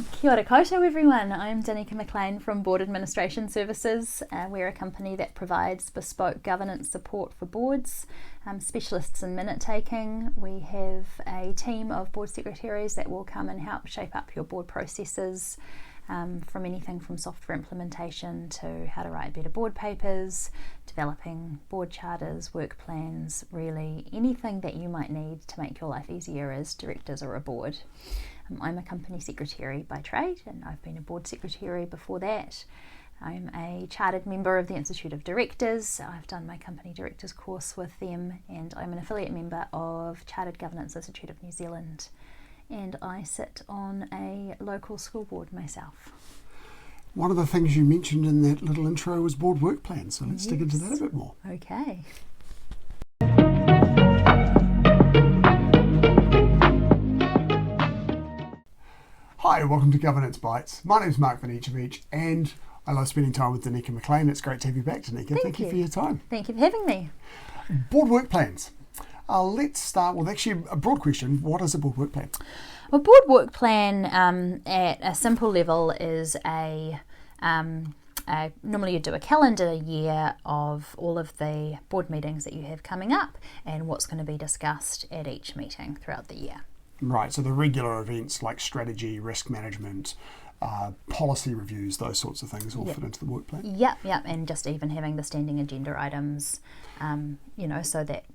Kia ora koutou everyone, I'm Dauniika Maclean from Board Administration Services. We're a company that provides bespoke governance support for boards, specialists in minute taking. We have a team of board secretaries that will come and help shape up your board processes, from anything from software implementation to how to write better board papers, developing board charters, work plans, really anything that you might need to make your life easier as directors or a board. I'm a company secretary by trade, and I've been a board secretary before that. I'm a chartered member of the Institute of Directors. I've done my company directors course with them, and I'm an affiliate member of Chartered Governance Institute of New Zealand. And I sit on a local school board myself. One of the things you mentioned in that little intro was board work plans, so let's dig into that a bit more. Okay. Hi, welcome to Governance Bites. My name's Mark Banicevich, and I love spending time with Dauniika Maclean. It's great to have you back, Dauniika. Thank you for your time. Thank you for having me. Board work plans. Let's start with actually a broad question. What is a board work plan? A board work plan at a simple level is normally you do a calendar year of all of the board meetings that you have coming up and what's going to be discussed at each meeting throughout the year. Right, so the regular events like strategy, risk management, policy reviews, those sorts of things all fit into the work plan? Yep, and just even having the standing agenda items, so that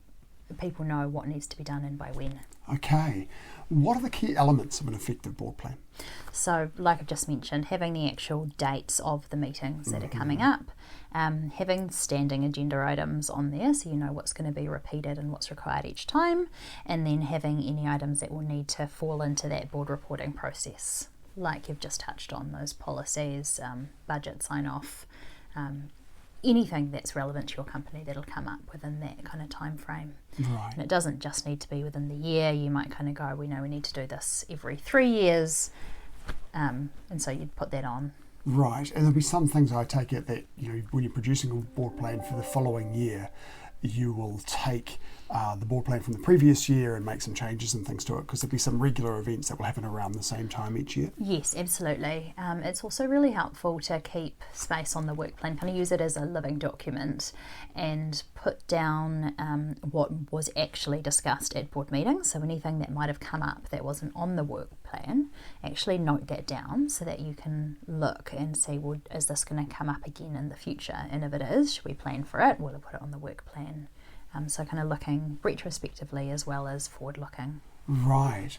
people know what needs to be done and by when. Okay. What are the key elements of an effective board plan? So, like I've just mentioned, having the actual dates of the meetings that are coming up, having standing agenda items on there so you know what's going to be repeated and what's required each time, and then having any items that will need to fall into that board reporting process, like you've just touched on, those policies, budget sign-off, anything that's relevant to your company that'll come up within that kind of time frame. Right. And it doesn't just need to be within the year. You might kind of go, we know we need to do this every 3 years, and so you'd put that on. Right, and there'll be some things I take it that, when you're producing a board plan for the following year, you will take the board plan from the previous year and make some changes and things to it, because there'll be some regular events that will happen around the same time each year. Yes, absolutely. It's also really helpful to keep space on the work plan, kind of use it as a living document and put down what was actually discussed at board meetings. So anything that might have come up that wasn't on the work plan, actually note that down so that you can look and see, well, is this going to come up again in the future? And if it is, should we plan for it? We'll put it on the work plan. So kind of looking retrospectively as well as forward looking. Right.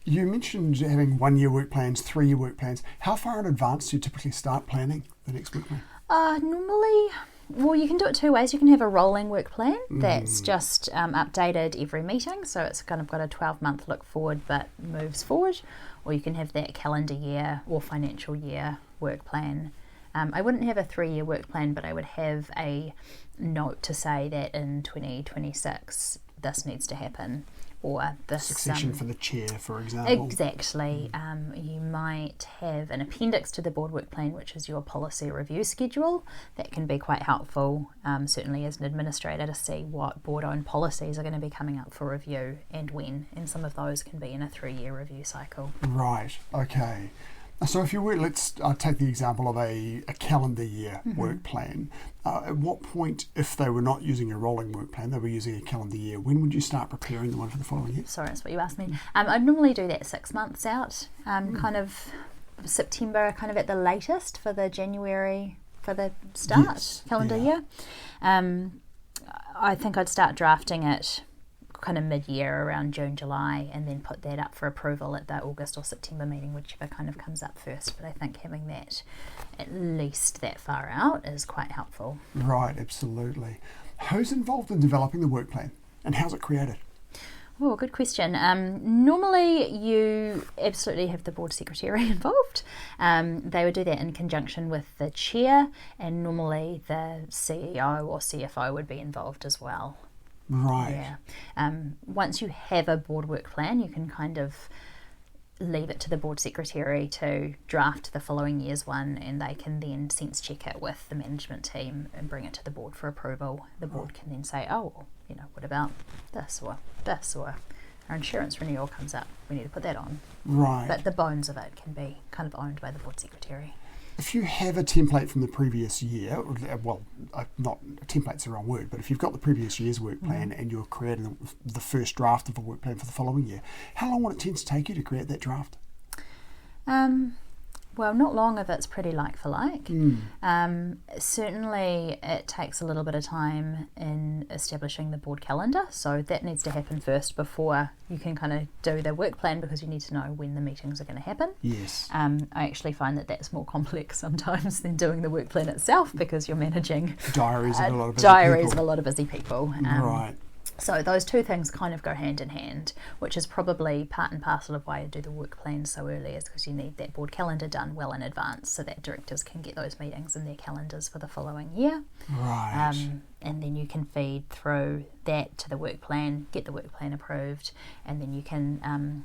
You mentioned having 1 year work plans, 3 year work plans. How far in advance do you typically start planning the next work plan? Normally, well, you can do it two ways. You can have a rolling work plan that's just updated every meeting, so it's kind of got a 12-month look forward but moves forward, or you can have that calendar year or financial year work plan. I wouldn't have a 3-year work plan, but I would have a note to say that in 2026 this needs to happen, or this succession for the chair, for example. Exactly. You might have an appendix to the board work plan, which is your policy review schedule. That can be quite helpful, certainly as an administrator, to see what board-owned policies are going to be coming up for review and when, and some of those can be in a 3-year review cycle. Right, okay. So if you were, let's take the example of a calendar year work plan. At what point, if they were not using a rolling work plan, they were using a calendar year, when would you start preparing the one for the following year? Sorry, that's what you asked me. I'd normally do that 6 months out, kind of September, kind of at the latest for the January, for the start calendar year. I think I'd start drafting it kind of mid-year around June, July, and then put that up for approval at the August or September meeting, whichever kind of comes up first. But I think having that at least that far out is quite helpful. Right, absolutely. Who's involved in developing the work plan, and how's it created? Oh, good question. Normally you absolutely have the board secretary involved. They would do that in conjunction with the chair, and normally the CEO or CFO would be involved as well. Right. Yeah. Once you have a board work plan, you can kind of leave it to the board secretary to draft the following year's one, and they can then sense check it with the management team and bring it to the board for approval. The board can then say, oh, what about this or this, or our insurance renewal comes up, we need to put that on. Right. But the bones of it can be kind of owned by the board secretary. If you have a template from the previous year, well, not template's the wrong word, but if you've got the previous year's work plan and you're creating the first draft of a work plan for the following year, how long will it tend to take you to create that draft? Well, not long if it's pretty like for like. Certainly it takes a little bit of time in establishing the board calendar, so that needs to happen first before you can kind of do the work plan, because you need to know when the meetings are going to happen. Yes. I actually find that that's more complex sometimes than doing the work plan itself, because you're managing diaries of a lot of busy people. Right. So those two things kind of go hand in hand, which is probably part and parcel of why you do the work plan so early, is because you need that board calendar done well in advance so that directors can get those meetings in their calendars for the following year. Right. And then you can feed through that to the work plan, get the work plan approved, and then you can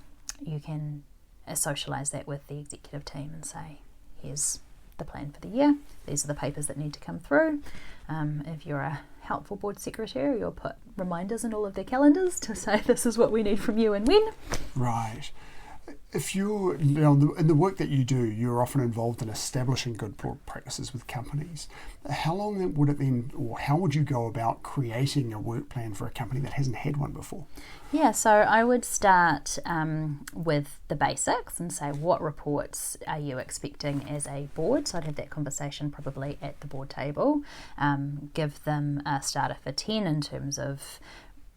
socialise that with the executive team and say, here's the plan for the year, these are the papers that need to come through. If you're a helpful board secretary, you'll put reminders in all of their calendars to say this is what we need from you and when. Right. If you're, in the work that you do, you're often involved in establishing good board practices with companies. How long would it then, or how would you go about creating a work plan for a company that hasn't had one before? Yeah, so I would start with the basics and say, what reports are you expecting as a board? So I'd have that conversation probably at the board table. Give them a starter for 10 in terms of,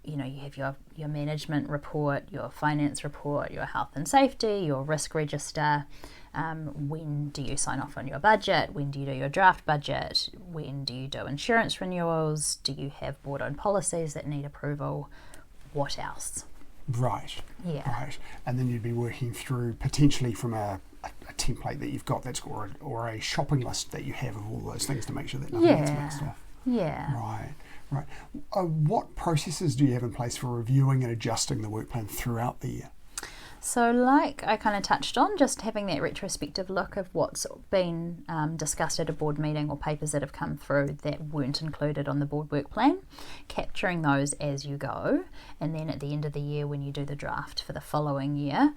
you have your management report, your finance report, your health and safety, your risk register. When do you sign off on your budget? When do you do your draft budget? When do you do insurance renewals? Do you have board-owned policies that need approval? What else? Right. Yeah. Right. And then you'd be working through potentially from a template that you've got or a shopping list that you have of all those things to make sure that nothing gets mixed up. Yeah. Right. Right. What processes do you have in place for reviewing and adjusting the work plan throughout the year? So like I kind of touched on, just having that retrospective look of what's been discussed at a board meeting or papers that have come through that weren't included on the board work plan, capturing those as you go, and then at the end of the year when you do the draft for the following year,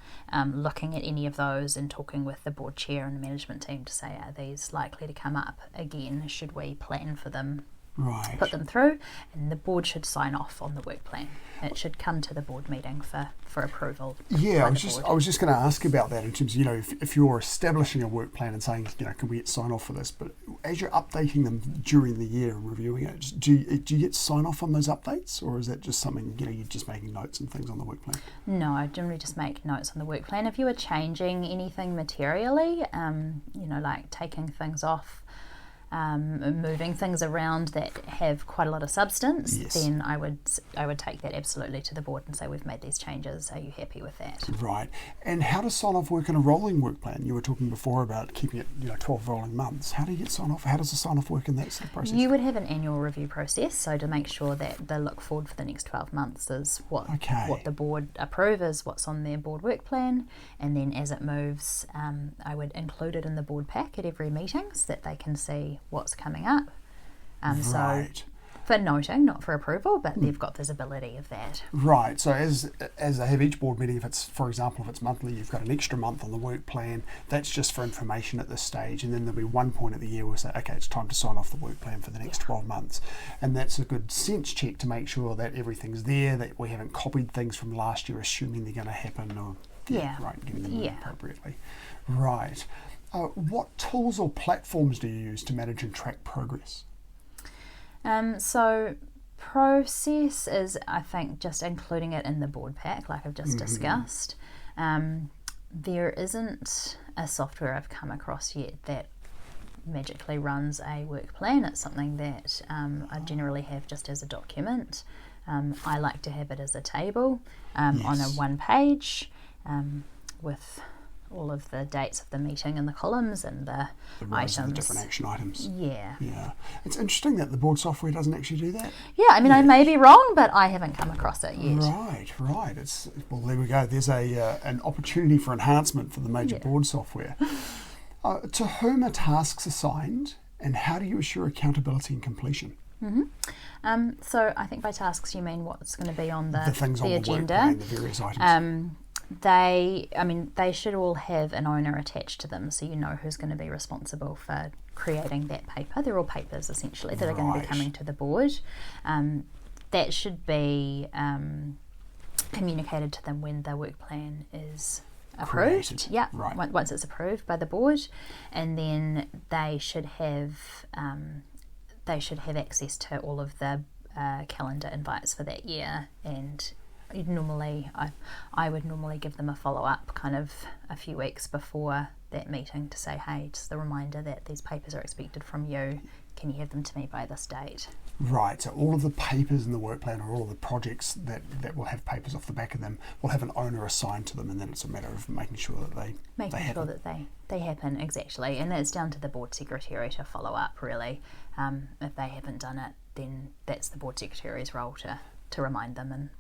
looking at any of those and talking with the board chair and the management team to say, are these likely to come up again? Should we plan for them? Right. Put them through, and the board should sign off on the work plan. It should come to the board meeting for approval. Yeah, I was just going to ask about that in terms of, if you're establishing a work plan and saying, can we get sign off for this? But as you're updating them during the year and reviewing it, do you get sign off on those updates, or is that just something you're just making notes and things on the work plan? No, I generally just make notes on the work plan. If you are changing anything materially, like taking things off, moving things around that have quite a lot of substance, yes, then I would take that absolutely to the board and say, we've made these changes, are you happy with that? Right. And how does sign off work in a rolling work plan? You were talking before about keeping it 12 rolling months. How do you get sign off? How does the sign off work in that sort of process? You would have an annual review process, so to make sure that the look forward for the next 12 months is what the board approve is what's on their board work plan, and then as it moves, I would include it in the board pack at every meeting so that they can see what's coming up. Right. So for noting, not for approval, but they've got visibility of that. Right. So as they have each board meeting, for example, if it's monthly, you've got an extra month on the work plan. That's just for information at this stage, and then there'll be one point at the year where we'll say, okay, it's time to sign off the work plan for the next 12 months, and that's a good sense check to make sure that everything's there, that we haven't copied things from last year assuming they're going to happen, or getting them in appropriately. Right. What tools or platforms do you use to manage and track progress? So process is, I think, just including it in the board pack, like I've just discussed. There isn't a software I've come across yet that magically runs a work plan. It's something that I generally have just as a document. I like to have it as a table on a one page with all of the dates of the meeting and the columns and the rows items. Of the different action items. Yeah. It's interesting that the board software doesn't actually do that. Yeah, I mean, I may be wrong, but I haven't come across it yet. Right. Well, there we go. There's an opportunity for enhancement for the major board software. To whom are tasks assigned, and how do you assure accountability and completion? So I think by tasks you mean what's going to be on the things on the agenda. work plan, the various items. They should all have an owner attached to them, so you know who's going to be responsible for creating that paper. They're all papers essentially that are going to be coming to the board. That should be communicated to them when the work plan is approved. Created. Yeah, right. Once it's approved by the board, and then they should have access to all of the calendar invites for that year. And I would normally give them a follow-up kind of a few weeks before that meeting to say, hey, just a reminder that these papers are expected from you. Can you have them to me by this date? Right, so all of the papers in the work plan, or all of the projects that will have papers off the back of them, will have an owner assigned to them, and then it's a matter of making sure that they happen. They happen, exactly. And it's down to the board secretary to follow up, really. If they haven't done it, then that's the board secretary's role to remind them and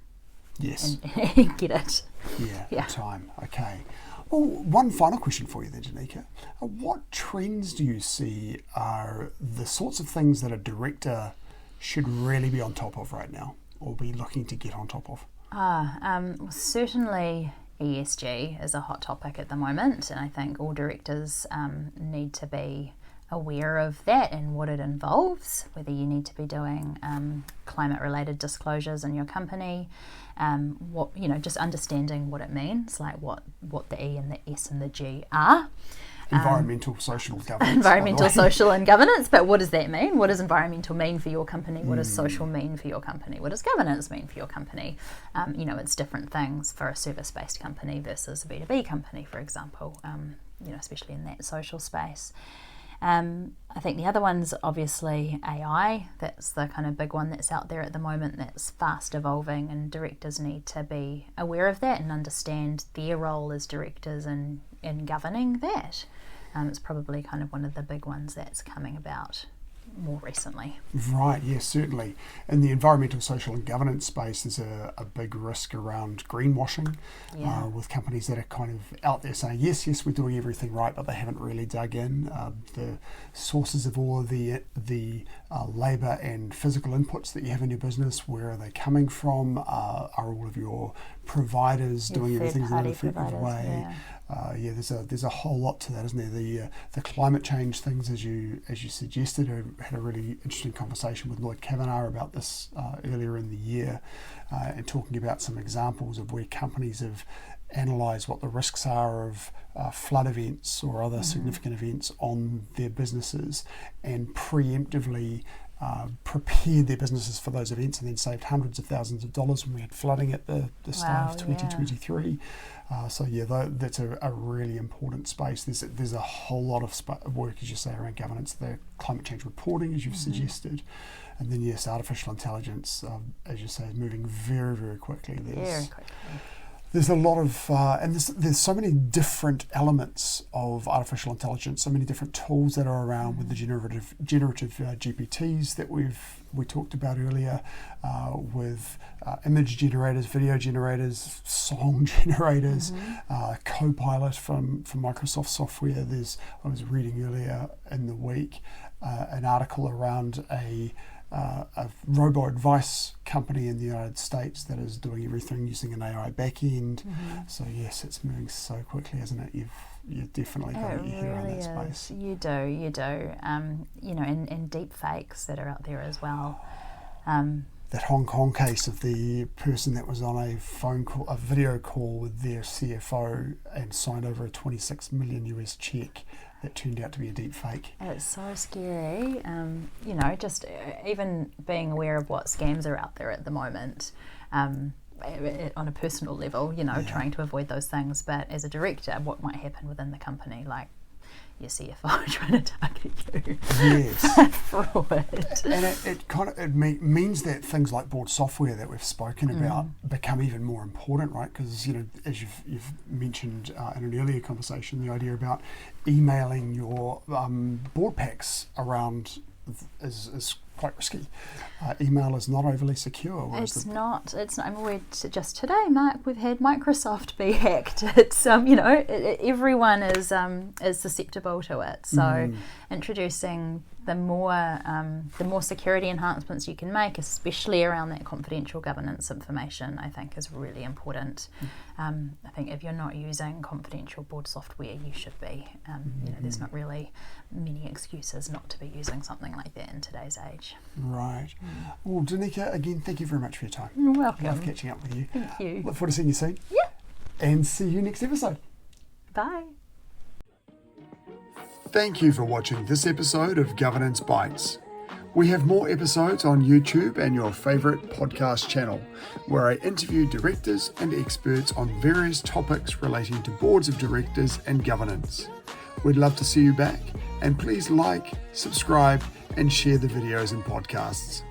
get it. Yeah. Time. Okay. Well, one final question for you then, Dauniika. What trends do you see are the sorts of things that a director should really be on top of right now, or be looking to get on top of? Certainly ESG is a hot topic at the moment, and I think all directors need to be aware of that and what it involves, whether you need to be doing climate-related disclosures in your company, just understanding what it means, like what the E and the S and the G are. Environmental, social, governance. Environmental, social and governance, but what does that mean? What does environmental mean for your company? What does social mean for your company? What does governance mean for your company? It's different things for a service-based company versus a B2B company, for example, especially in that social space. I think the other one's obviously AI. That's the kind of big one that's out there at the moment that's fast evolving, and directors need to be aware of that and understand their role as directors in governing that. It's probably kind of one of the big ones that's coming about more recently. Right, yes, certainly. In the environmental, social and governance space, there's a big risk around greenwashing, with companies that are kind of out there saying, yes, we're doing everything right, but they haven't really dug in. The sources of all of the labour and physical inputs that you have in your business, where are they coming from? Are all of your providers doing everything in an effective way? There's a whole lot to that, isn't there? The climate change things, as you suggested, I had a really interesting conversation with Lloyd Kavanagh about this earlier in the year, and talking about some examples of where companies have analysed what the risks are of flood events or other significant events on their businesses, and preemptively prepared their businesses for those events, and then saved hundreds of thousands of dollars when we had flooding at the start of 2023. That's a really important space. There's a whole lot of work, as you say, around governance, the climate change reporting, as you've suggested, and then artificial intelligence, as you say, is moving very, very quickly. There's a lot of, and there's so many different elements of artificial intelligence, so many different tools that are around with the generative GPTs that we talked about earlier, with image generators, video generators, song generators, Copilot from Microsoft software. I was reading earlier in the week an article around a robo-advice company in the United States that is doing everything using an AI backend. So yes, it's moving so quickly, isn't it? You've definitely got your head around that space. You do. And deep fakes that are out there as well. That Hong Kong case of the person that was on a video call with their CFO and signed over a $26 million US check that turned out to be a deep fake. It's so scary. Just even being aware of what scams are out there at the moment, on a personal level, trying to avoid those things. But as a director, what might happen within the company, like your CFO trying to target you. Yes. Fraud. And it means that things like board software that we've spoken about become even more important, right? Because, as you've mentioned in an earlier conversation, the idea about emailing your board packs around is quite risky. Email is not overly secure. It's not. I mean, just today, Mark, we've had Microsoft be hacked. It's everyone is susceptible to it. So introducing the more security enhancements you can make, especially around that confidential governance information, I think is really important. I think if you're not using confidential board software, you should be. There's not really many excuses not to be using something like that in today's age. Right. Well, Dauniika, again, thank you very much for your time. You're welcome. Love catching up with you. Thank you. Look forward to seeing you soon. Yeah. And see you next episode. Bye. Thank you for watching this episode of Governance Bites. We have more episodes on YouTube and your favourite podcast channel, where I interview directors and experts on various topics relating to boards of directors and governance. We'd love to see you back, and please like, subscribe, and share the videos and podcasts.